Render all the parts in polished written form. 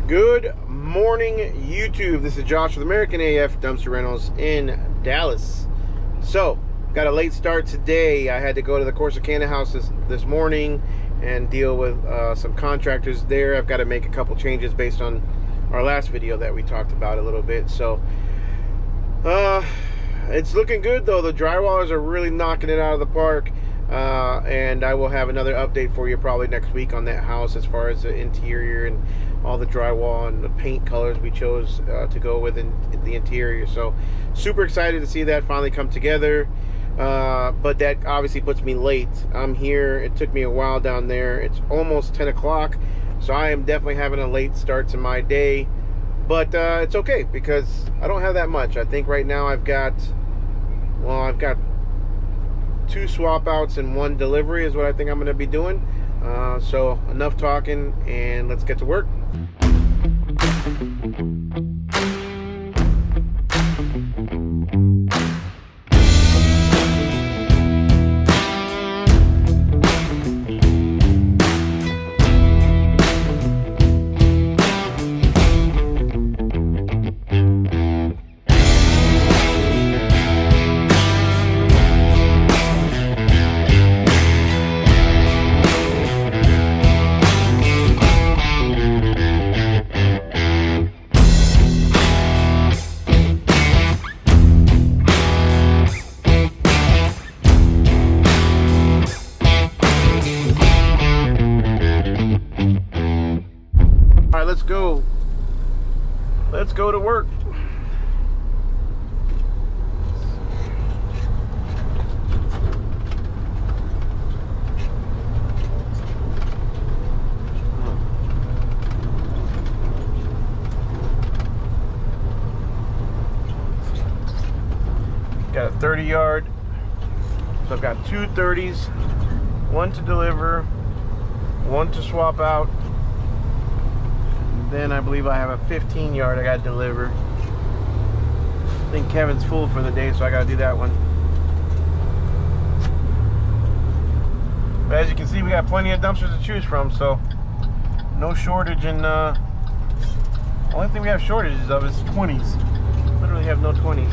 Good morning, YouTube. This is Josh with American AF Dumpster Rentals in Dallas. So, got a late start today. I had to go to the Corsicana house this morning and deal with some contractors there. I've got to make a couple changes based on our last video that we talked about a little bit. So, it's looking good though. The drywallers are really knocking it out of the park. And I will have another update for you probably next week on that house as far as the interior and all the drywall and the paint colors we chose to go with in the interior. So super excited to see that finally come together, but that obviously puts me late. I'm here, it took me a while down there. It's almost 10 o'clock, so I am definitely having a late start to my day, but it's okay because I don't have that much. I think right now I've got 2 swap outs and 1 delivery is what I think I'm going to be doing. So enough talking and let's get to work. Let's go to work. Got a 30 yard, so I've got 2 30s, 1 to deliver, 1 to swap out. Then I believe I have a 15 yard I got to deliver. I think Kevin's full for the day, so I got to do that one. But as you can see, we got plenty of dumpsters to choose from, so no shortage in. The only thing we have shortages of is 20s. Literally have no 20s.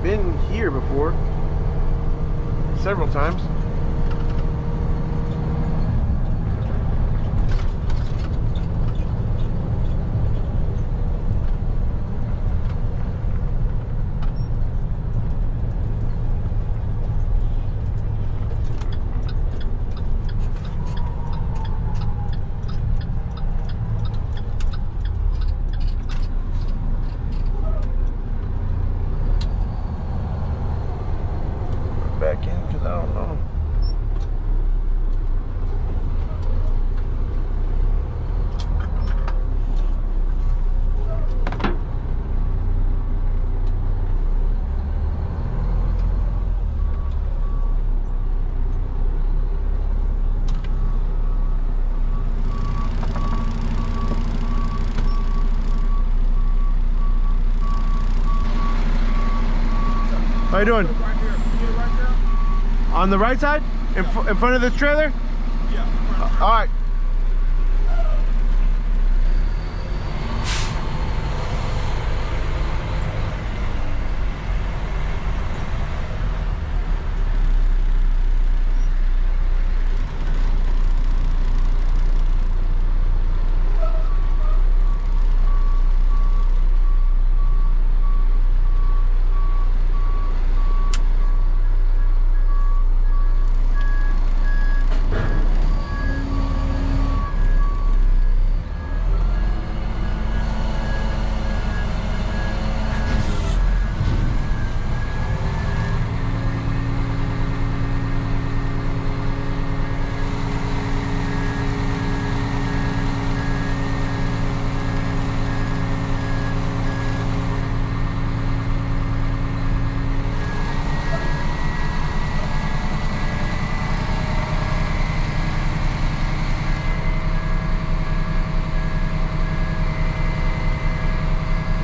Been here before several times. Back in because I don't know. How you doing? Right here. Right there. On the right side? In front of this trailer? Yeah. All right.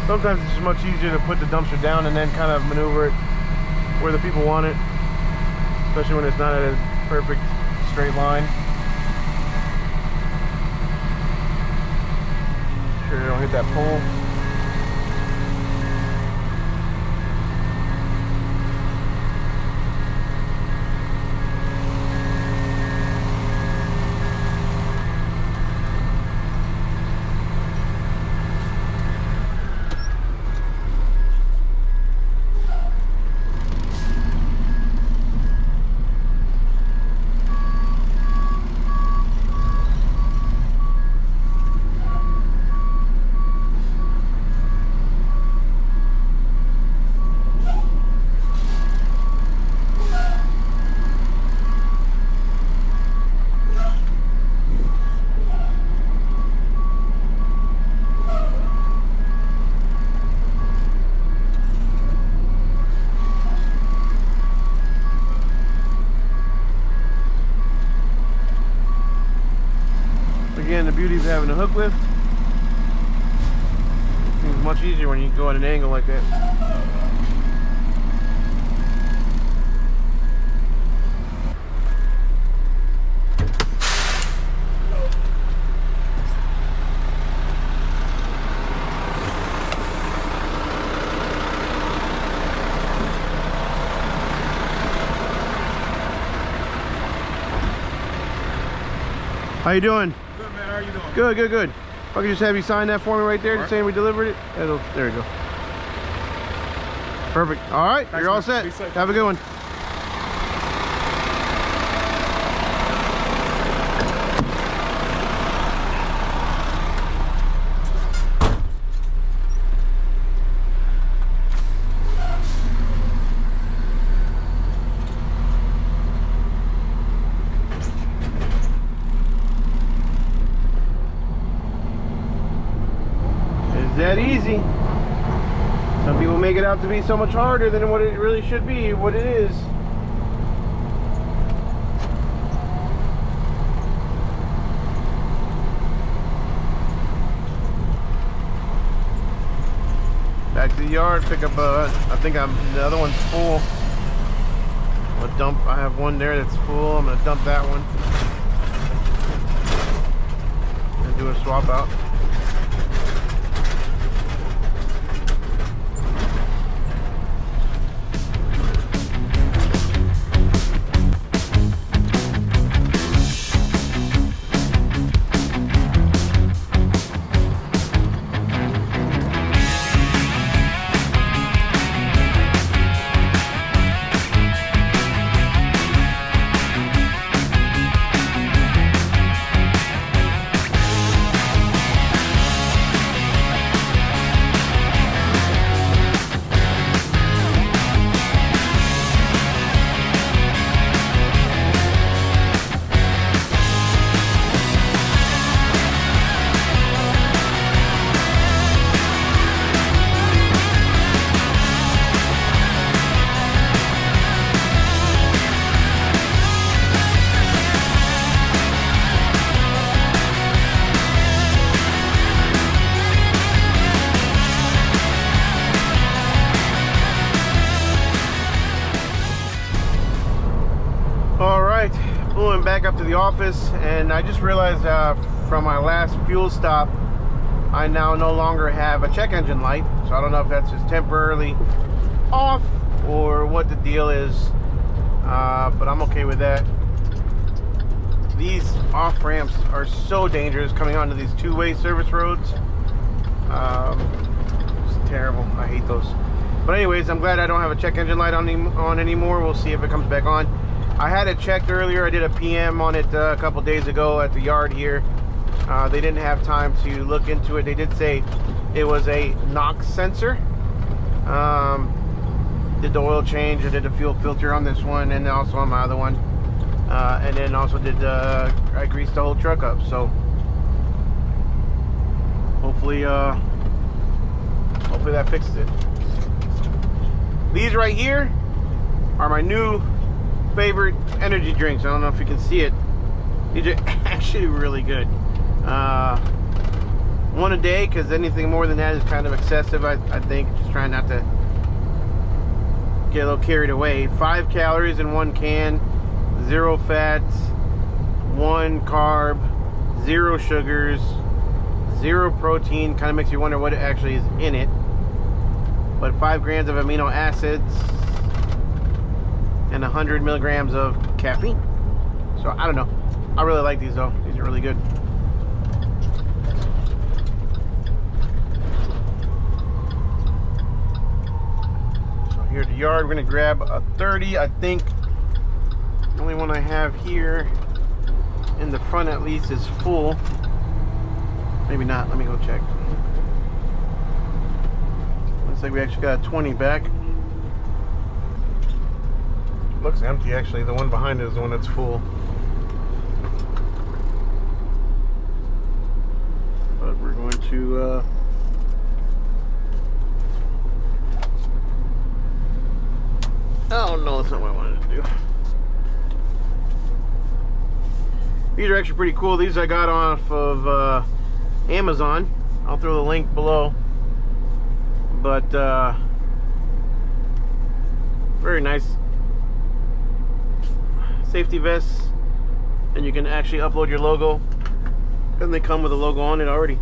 Sometimes it's just much easier to put the dumpster down and then kind of maneuver it where the people want it, especially when it's not at a perfect straight line. Make sure you don't hit that pole. Again, the beauty of having a hook lift, it's much easier when you go at an angle like that. How you doing? Good, man. How are you doing? Good, good, good. If I could just have you sign that for me right there, just saying we delivered it. There you go. Perfect. All right, thanks, you're all set. Have a good one. That easy. Some people make it out to be so much harder than what it really should be, what it is. Back to the yard, pick up I think the other one's full. I'm gonna dump, I have one there that's full. I'm gonna dump that one and do a swap out. Pulling back up to the office, and I just realized from my last fuel stop I now no longer have a check engine light, so I don't know if that's just temporarily off or what the deal is, but I'm okay with that. These off ramps are so dangerous coming onto these two-way service roads. It's terrible. I hate those. But anyways, I'm glad I don't have a check engine light on anymore. We'll see if it comes back on. I had it checked earlier. I did a PM on it a couple days ago at the yard here. They didn't have time to look into it. They did say it was a NOx sensor. Did the oil change. I did the fuel filter on this one and also on my other one. And then also did I greased the whole truck up. So hopefully that fixes it. These right here are my new favorite energy drinks. I don't know if you can see it. These are actually really good. One one a day, because anything more than that is kind of excessive, I think. Just trying not to get a little carried away. 5 calories in 1 can, 0 fats, 1 carb, 0 sugars, 0 protein. Kind of makes you wonder what it actually is in it. But 5 grams of amino acids and 100 milligrams of caffeine. So I don't know. I really like these though. These are really good. So here at the yard, we're gonna grab a 30. I think the only one I have here in the front at least is full. Maybe not. Let me go check. Looks like we actually got a 20 back. Looks empty actually. The one behind it is the one that's full. But we're going to oh no, that's not what I wanted to do. These are actually pretty cool. These I got off of Amazon. I'll throw the link below. But very nice safety vests, and you can actually upload your logo, and they come with a logo on it already.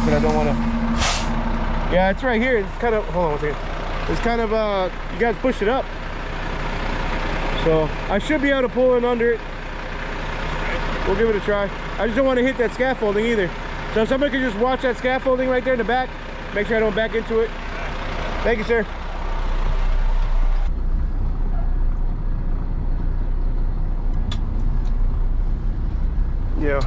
But I don't want to. Yeah, it's right here. It's kind of, hold on one second. It's kind of, you guys push it up. So I should be able to pull in under it. We'll give it a try. I just don't want to hit that scaffolding either. So if somebody could just watch that scaffolding right there in the back, make sure I don't back into it. Thank you, sir. Yeah.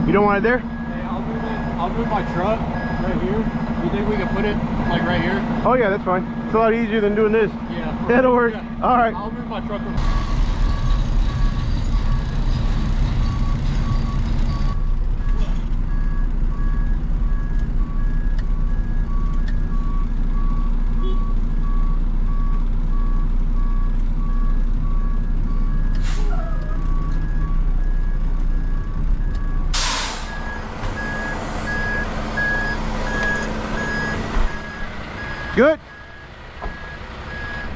You don't want it there? Hey, I'll move my truck right here. You think we can put it like right here? Oh yeah, that's fine. It's a lot easier than doing this. Yeah. That'll work. Yeah. All right. I'll move my truck. Good.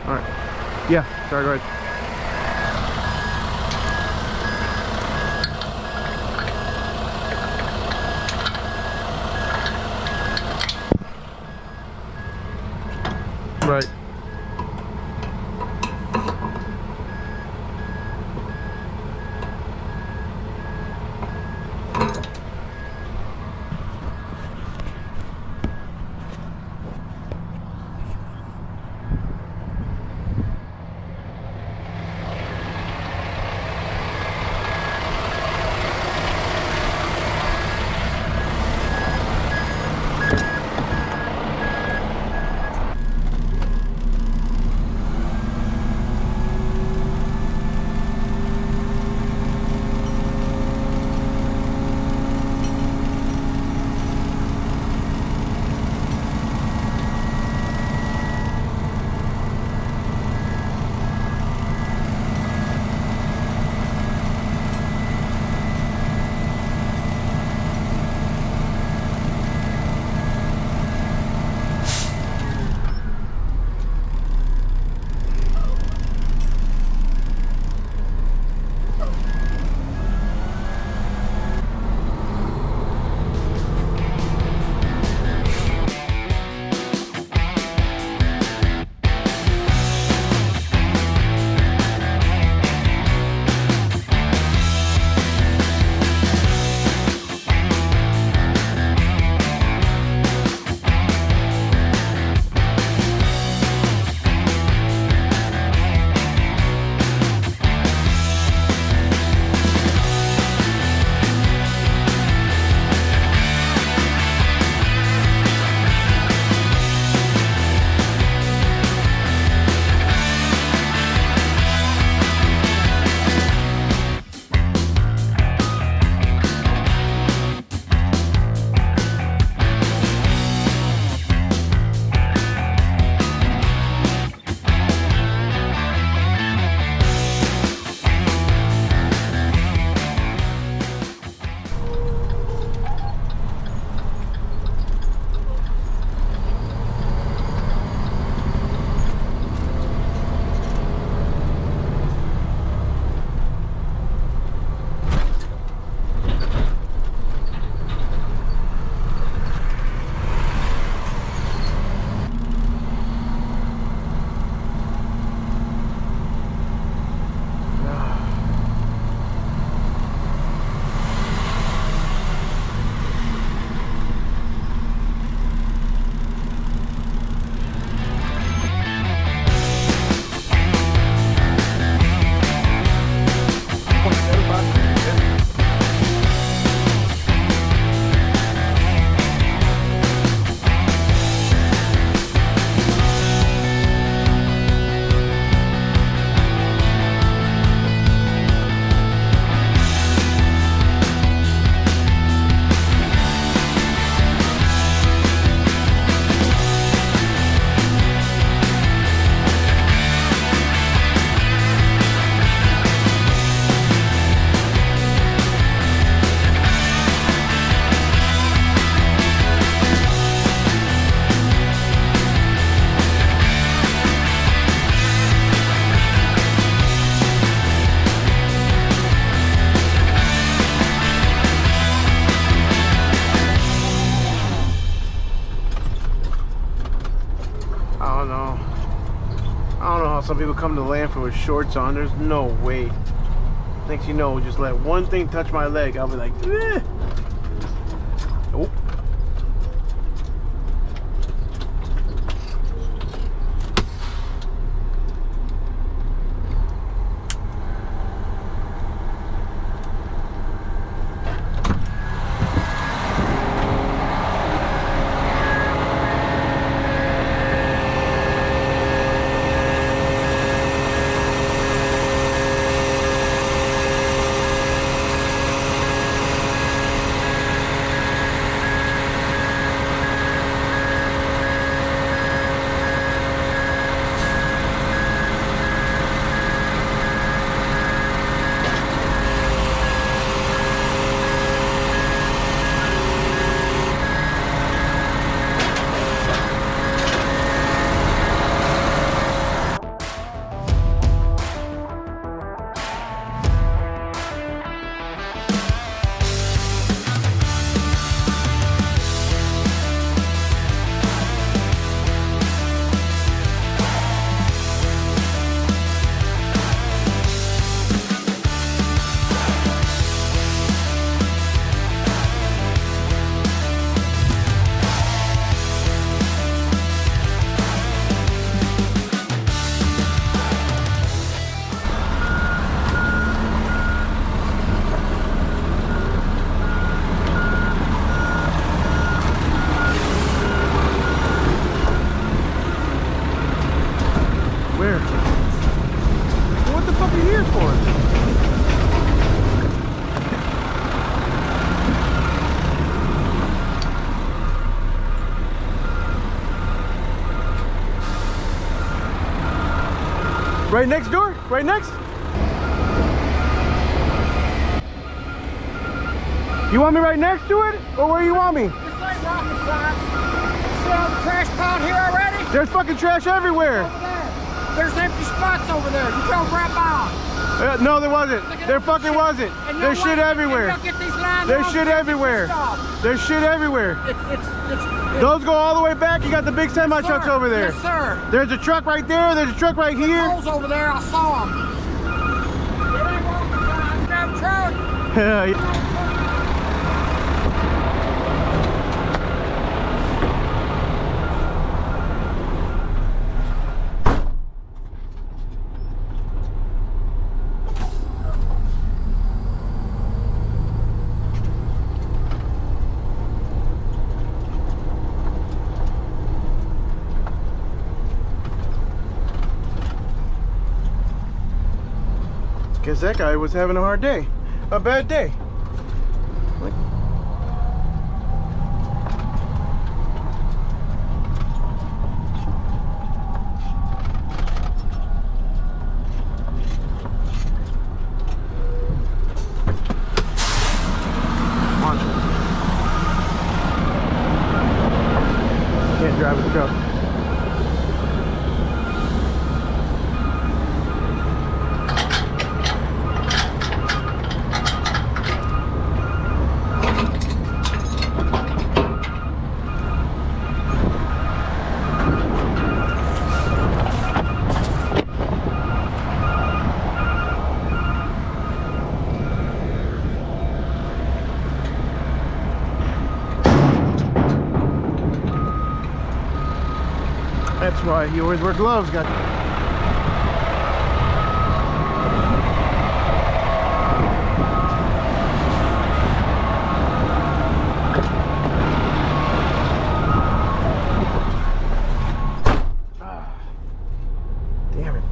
All right. Yeah, sorry, go ahead. Right. Some people come to the landfill with shorts on. There's no way. Next you know, just let one thing touch my leg, I'll be like, eh. Nope. Where? What the fuck are you here for? Right next door? Right next? You want me right next to it? Or where you want me? This ain't rocket science. See all the trash piled here already? There's fucking trash everywhere. Over there. There's empty spots over there. You drove right by. No, there wasn't. There fucking wasn't. There's shit everywhere. There's shit everywhere. There's shit everywhere. Those go all the way back. You got the big semi trucks over there. Yes, sir. There's a truck right there. There's a truck right here. Those over there, I saw them. It ain't rocket science. Grab a truck. Yeah. Guess that guy was having a hard day. A bad day. Can't drive a truck. That's why you always wear gloves, guys. Damn it.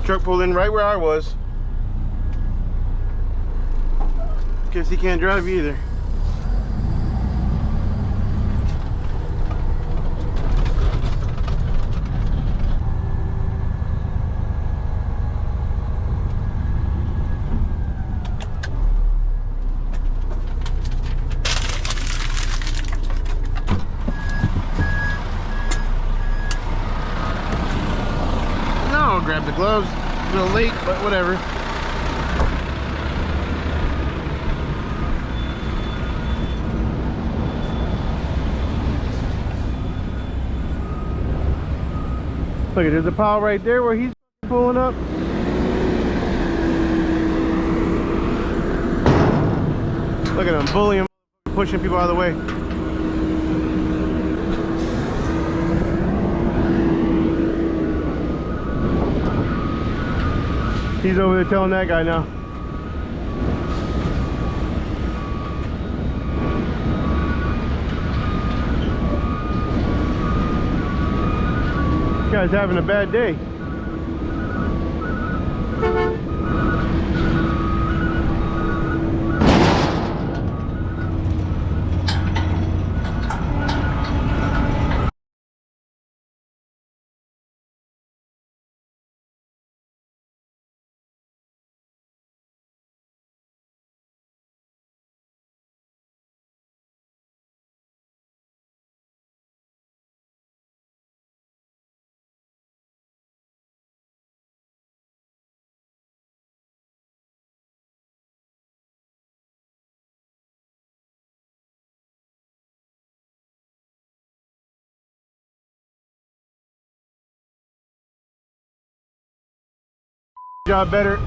Truck pulled in right where I was. Guess he can't drive either. No, grab the gloves. A little late, but whatever. Look, there's a pile right there where he's pulling up. Look at him bullying, pushing people out of the way. He's over there telling that guy now. This guy's having a bad day. Job better.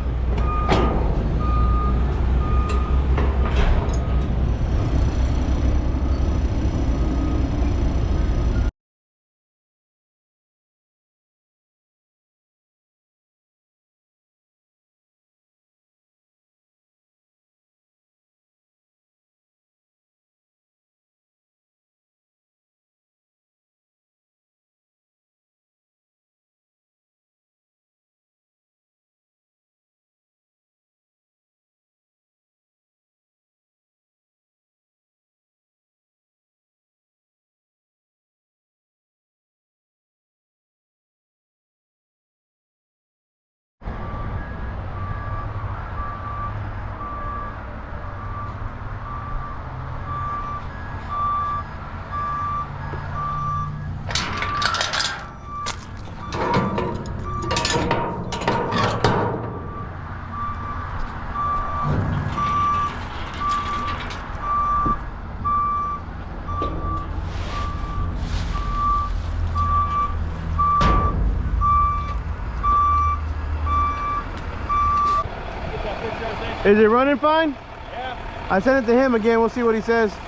Is it running fine? Yeah. I sent it to him again. We'll see what he says. Oh,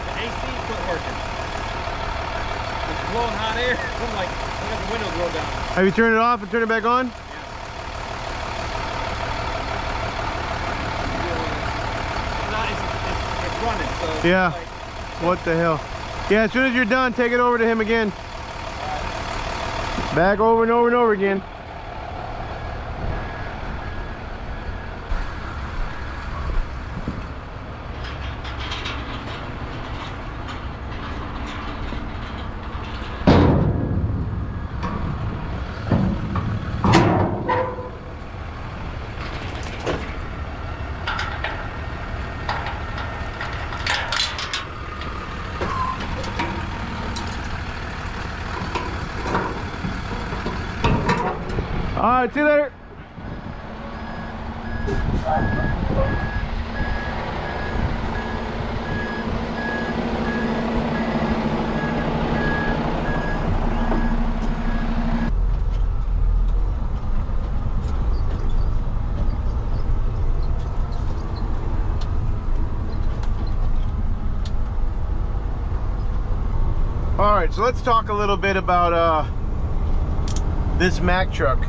the AC quit working. It's blowing hot air. I'm like, I got the windows rolled down. Have you turned it off and turned it back on? Yeah. It's running, so Yeah. like, What the hell? Yeah, as soon as you're done, take it over to him again. Back over and over and over again. All right, see you later. All right, so let's talk a little bit about this Mack truck.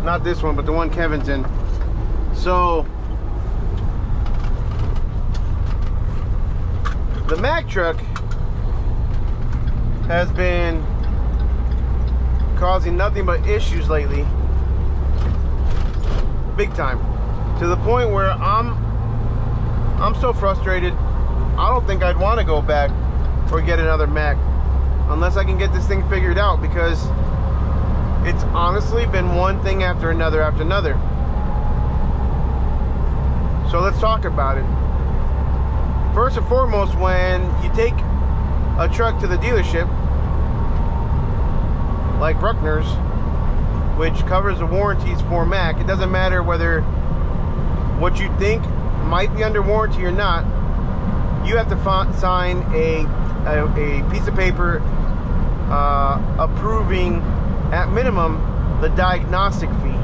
Not this one, but the one Kevin's in. So the Mack truck has been causing nothing but issues lately, big time, to the point where I'm so frustrated. I don't think I'd want to go back or get another Mack unless I can get this thing figured out, because it's honestly been one thing after another after another. So let's talk about it. First and foremost, when you take a truck to the dealership, like Bruckner's, which covers the warranties for Mack, it doesn't matter whether what you think might be under warranty or not, you have to sign a piece of paper approving, at minimum, the diagnostic fee.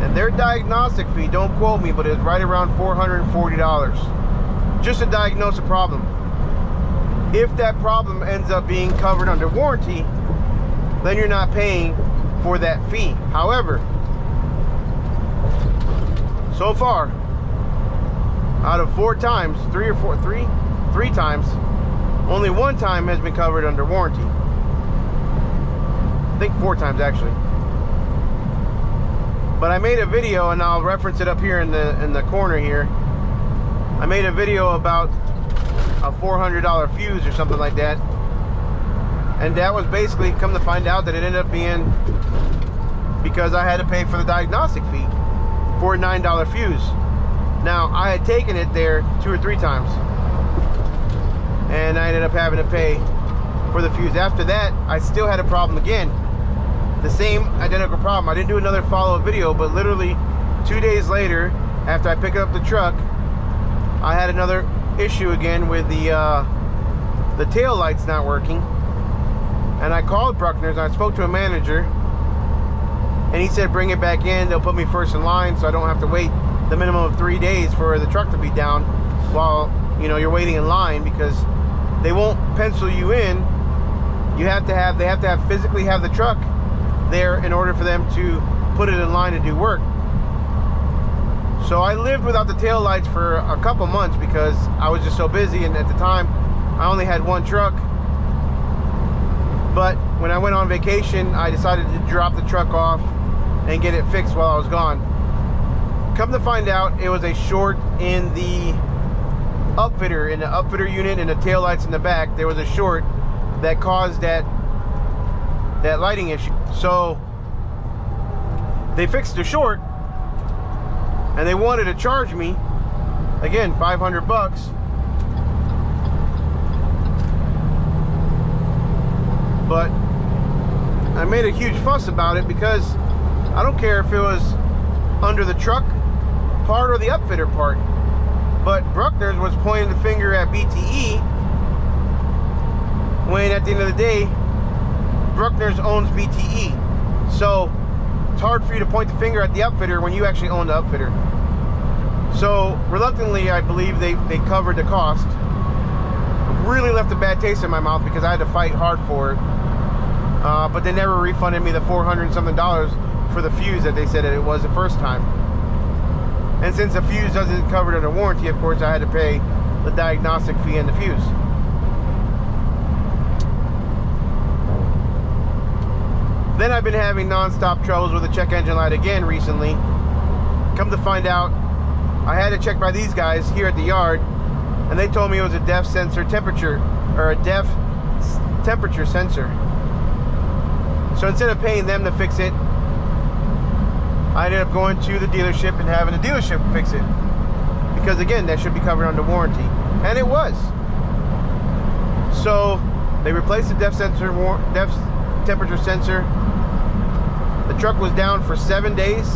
And their diagnostic fee, don't quote me, but it's right around $440 just to diagnose a problem. If that problem ends up being covered under warranty, then you're not paying for that fee. However, so far, out of 4 times, three times, only 1 time has been covered under warranty. I think 4 times actually. But I made a video, and I'll reference it up here in the corner here. I made a video about a $400 fuse or something like that, and that was basically, come to find out, that it ended up being because I had to pay for the diagnostic fee for a $9 fuse. Now, I had taken it there 2 or 3 times, and I ended up having to pay for the fuse. After that, I still had a problem again. The same identical problem. I didn't do another follow-up video, but literally 2 days later, after I picked up the truck, I had another issue again with the tail lights not working. And I called Bruckner's, and I spoke to a manager, and he said bring it back in, they'll put me first in line so I don't have to wait the minimum of 3 days for the truck to be down while, you know, you're waiting in line, because they won't pencil you in. They have to physically have the truck there in order for them to put it in line to do work. So I lived without the tail lights for a couple months because I was just so busy, and at the time I only had 1 truck. But when I went on vacation, I decided to drop the truck off and get it fixed while I was gone. Come to find out, it was a short in the upfitter unit, and the tail lights in the back. There was a short that caused that lighting issue. So they fixed the short, and they wanted to charge me again $500. But I made a huge fuss about it because I don't care if it was under the truck part or the upfitter part. But Bruckner's was pointing the finger at BTE, when at the end of the day, Bruckner's owns BTE. So it's hard for you to point the finger at the upfitter when you actually own the upfitter. So reluctantly, I believe they covered the cost. Really left a bad taste in my mouth because I had to fight hard for it. But they never refunded me the $400 and something for the fuse that they said that it was the first time. And since the fuse doesn't cover it under warranty, of course I had to pay the diagnostic fee and the fuse. Then I've been having non-stop troubles with the check engine light again recently. Come to find out, I had it checked by these guys here at the yard, and they told me it was a depth sensor temperature, or a depth temperature sensor. So instead of paying them to fix it, I ended up going to the dealership and having the dealership fix it. Because again, that should be covered under warranty. And it was. So they replaced the depth temperature sensor. The truck was down for 7 days.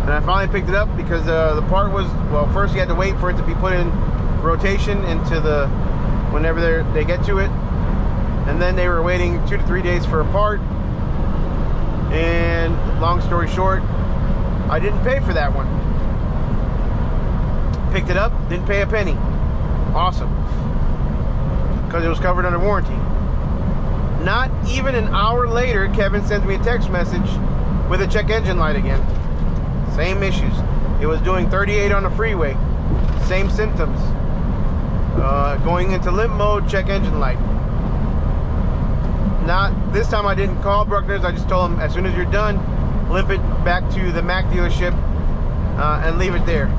And I finally picked it up because the part was, well, first you had to wait for it to be put in rotation into the, whenever they get to it. And then they were waiting 2 to 3 days for a part. And long story short, I didn't pay for that one. Picked it up, didn't pay a penny. Awesome. Because it was covered under warranty. Not even an hour later, Kevin sends me a text message with a check engine light again. Same issues. It was doing 38 on the freeway. Same symptoms. Going into limp mode, check engine light. Not this time. I didn't call Bruckner's. I just told them as soon as you're done, limp it back to the Mack dealership and leave it there.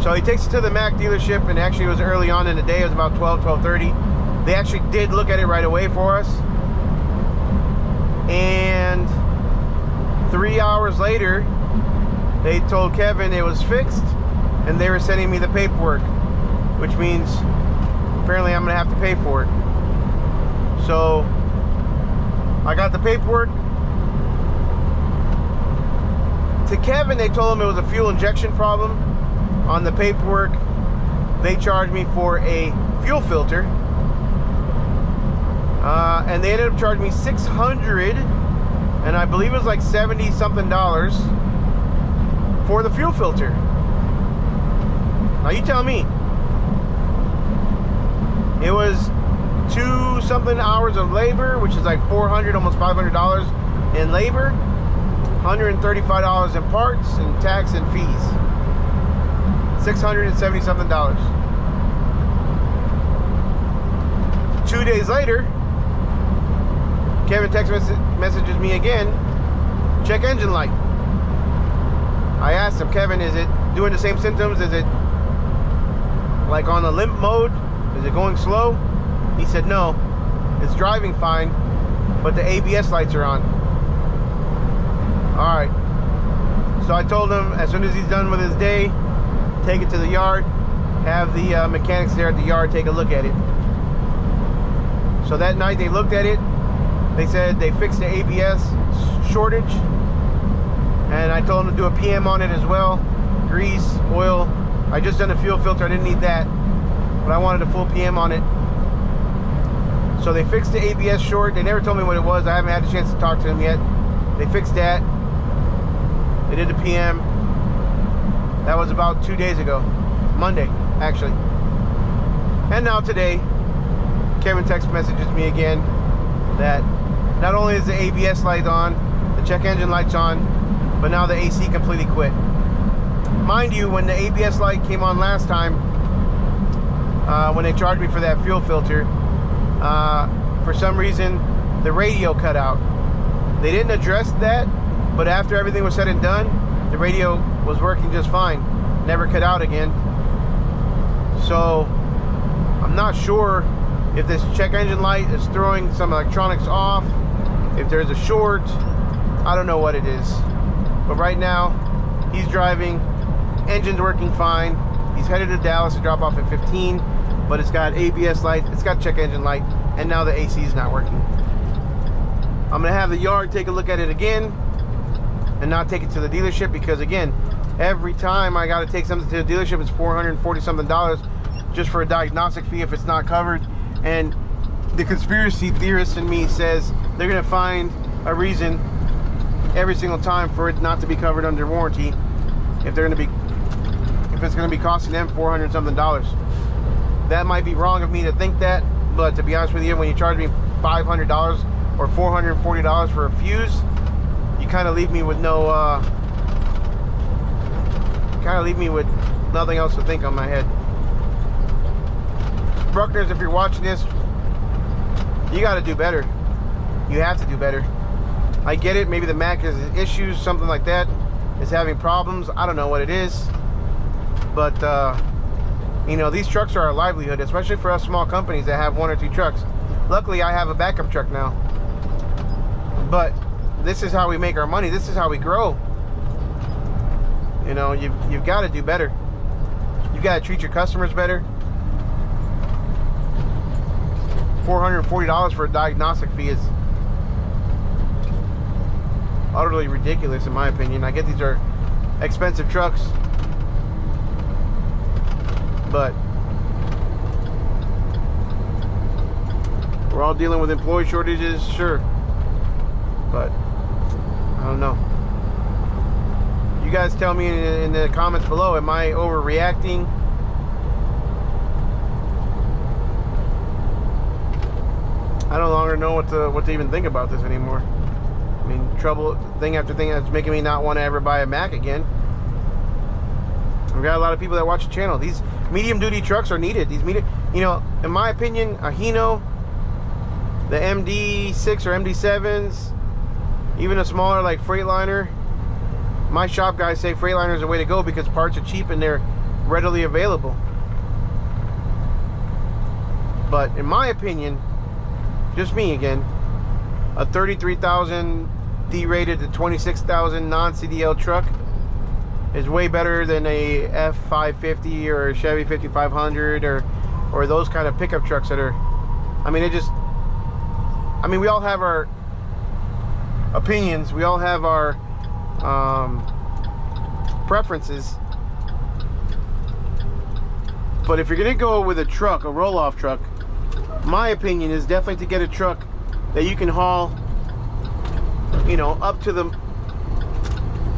So he takes it to the Mack dealership, and actually it was early on in the day. It was about 12:30. They actually did look at it right away for us. And 3 hours later, they told Kevin it was fixed, and they were sending me the paperwork, which means apparently I'm gonna have to pay for it. So I got the paperwork. To Kevin, they told him it was a fuel injection problem. On the paperwork, they charged me for a fuel filter, and they ended up charging me $600, and I believe it was like $70 something for the fuel filter. Now you tell me. It was 2 something hours of labor, which is like $400, almost $500 in labor, $135 in parts and tax and fees, $670 something. 2 days later, Kevin text messages me again, check engine light. I asked him, Kevin, is it doing the same symptoms? Is it like on the limp mode? Is it going slow? He said no, it's driving fine, but the ABS lights are on. Alright, so I told him as soon as he's done with his day, take it to the yard, have the mechanics there at the yard take a look at it. So that night they looked at it. They said they fixed the ABS shortage, and I told them to do a PM on it as well. Grease, oil. I just done a fuel filter, I didn't need that, but I wanted a full PM on it. So they fixed the ABS short. They never told me what it was. I haven't had a chance to talk to them yet. They fixed that. They did the PM. That was about 2 days ago. Monday, actually. And now today, Kevin text messages me again that not only is the ABS light on, the check engine light's on, but now the AC completely quit. Mind you, when the ABS light came on last time, when they charged me for that fuel filter, for some reason the radio cut out. They didn't address that, but after everything was said and done, the radio was working just fine, never cut out again. So I'm not sure if this check engine light is throwing some electronics off, if there's a short, I don't know what it is. But right now he's driving, engine's working fine. He's headed to Dallas to drop off at 15, but it's got ABS light, it's got check engine light, and now the AC is not working. I'm gonna have the yard take a look at it again and not take it to the dealership, because again, every time I gotta take something to the dealership, it's $440 something just for a diagnostic fee if it's not covered. And the conspiracy theorist in me says they're gonna find a reason every single time for it not to be covered under warranty. if it's going to be costing them $400 something. That might be wrong of me to think that, but to be honest with you, when you charge me $500 or $440 for a fuse, you kind of leave me with no, nothing else to think on my head. Bruckners, if you're watching this, you got to do better. You have to do better. I get it. Maybe the Mack has issues, something like that, is having problems. I don't know what it is, but you know, these trucks are our livelihood, especially for us small companies that have 1 or 2 trucks. Luckily, I have a backup truck now, but this is how we make our money. This is how we grow. You know, you've got to do better. You got to treat your customers better. $440 for a diagnostic fee is utterly ridiculous, in my opinion. I get these are expensive trucks, but we're all dealing with employee shortages, sure, but I don't know. You guys tell me in the comments below, am I overreacting? I no longer know what to even think about this anymore. I mean, trouble, thing after thing that's making me not want to ever buy a Mack again. We've got a lot of people that watch the channel. These medium duty trucks are needed. These medium, you know, in my opinion, a Hino, the MD6 or MD7s, even a smaller like Freightliner. My shop guys say Freightliner is the way to go because parts are cheap and they're readily available. But in my opinion, just me again, a 33,000 D-rated to 26,000 non-CDL truck is way better than a F550 or a Chevy 5500 or those kind of pickup trucks that are, I mean, we all have our opinions, we all have our preferences, but if you're gonna go with a truck, a roll-off truck, my opinion is definitely to get a truck that you can haul, you know, up to the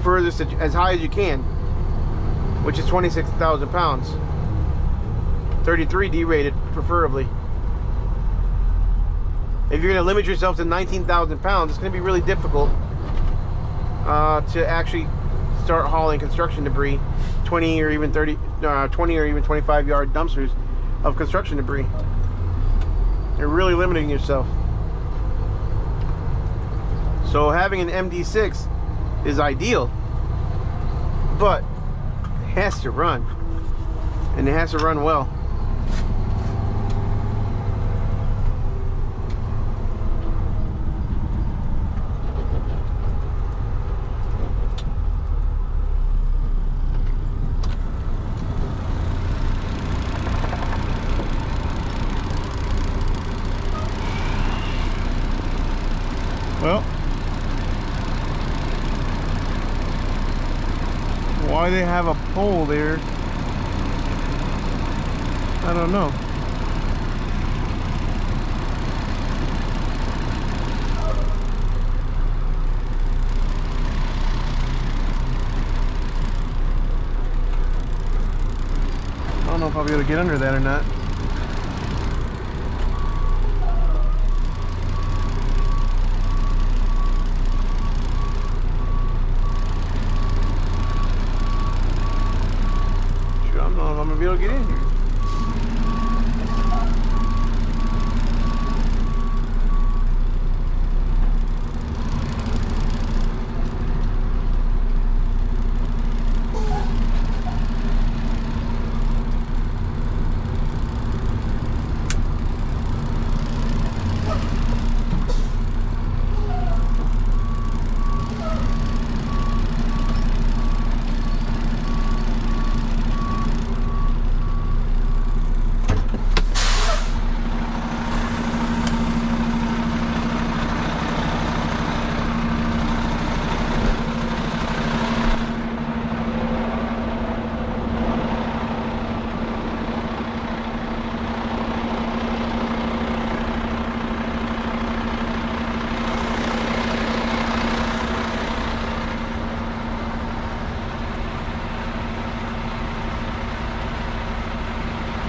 furthest as high as you can, which is 26,000 pounds, 33 D-rated preferably. If you're going to limit yourself to 19,000 pounds, it's going to be really difficult to actually start hauling construction debris, 20 or even 25 yard dumpsters of construction debris. You're really limiting yourself. So having an MD6 is ideal, but it has to run, and it has to run well. Well, why they have a pole there, I don't know. I don't know if I'll be able to get under that or not. I'm gonna be able to get in here.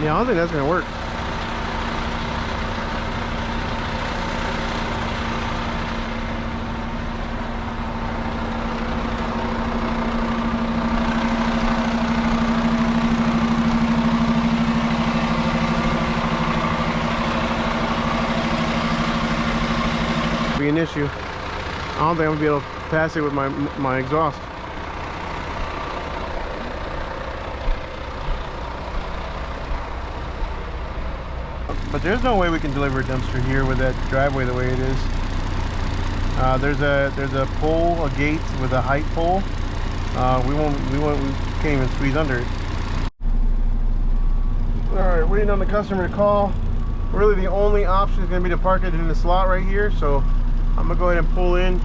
Yeah, I don't think that's gonna work. Be an issue. I don't think I'm gonna be able to pass it with my exhaust. But there's no way we can deliver a dumpster here with that driveway the way it is. There's a pole, a gate with a height pole. We can't even squeeze under it. All right, waiting on the customer to call. Really, the only option is going to be to park it in the slot right here. So I'm gonna go ahead and pull in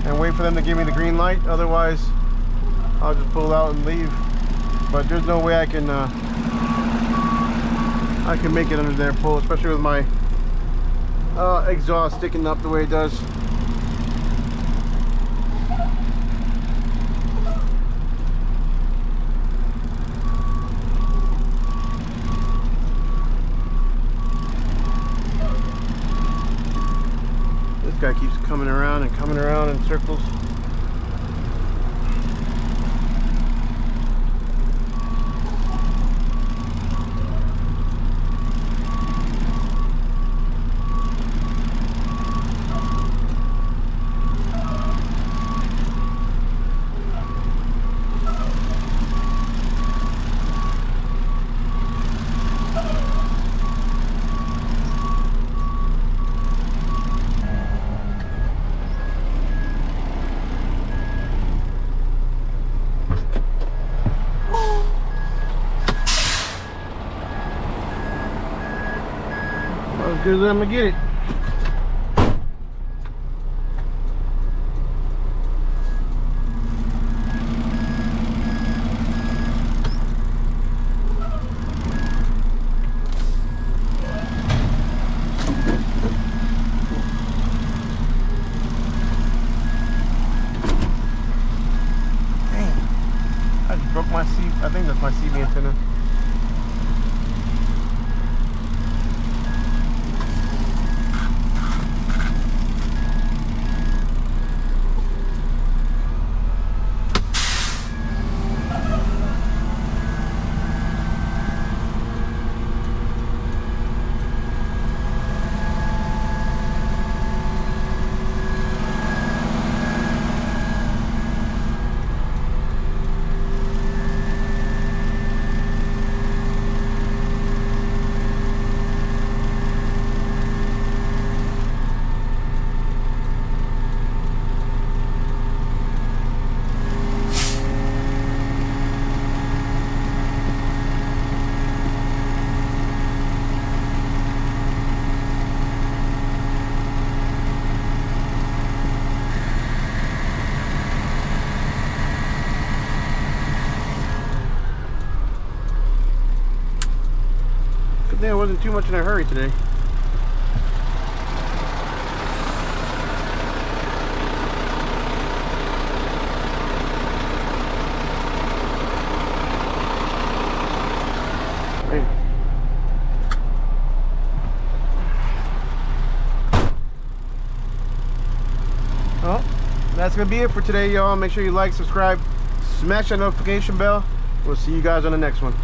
and wait for them to give me the green light. Otherwise, I'll just pull out and leave. But there's no way I can make it under their pull, especially with my exhaust sticking up the way it does. This guy keeps coming around in circles. As good as I'm gonna get it. Dang, I just broke my seat. I think that's my CB antenna. I wasn't too much in a hurry today. Hey. Well, that's gonna be it for today, y'all. Make sure you like, subscribe, smash that notification bell. We'll see you guys on the next one.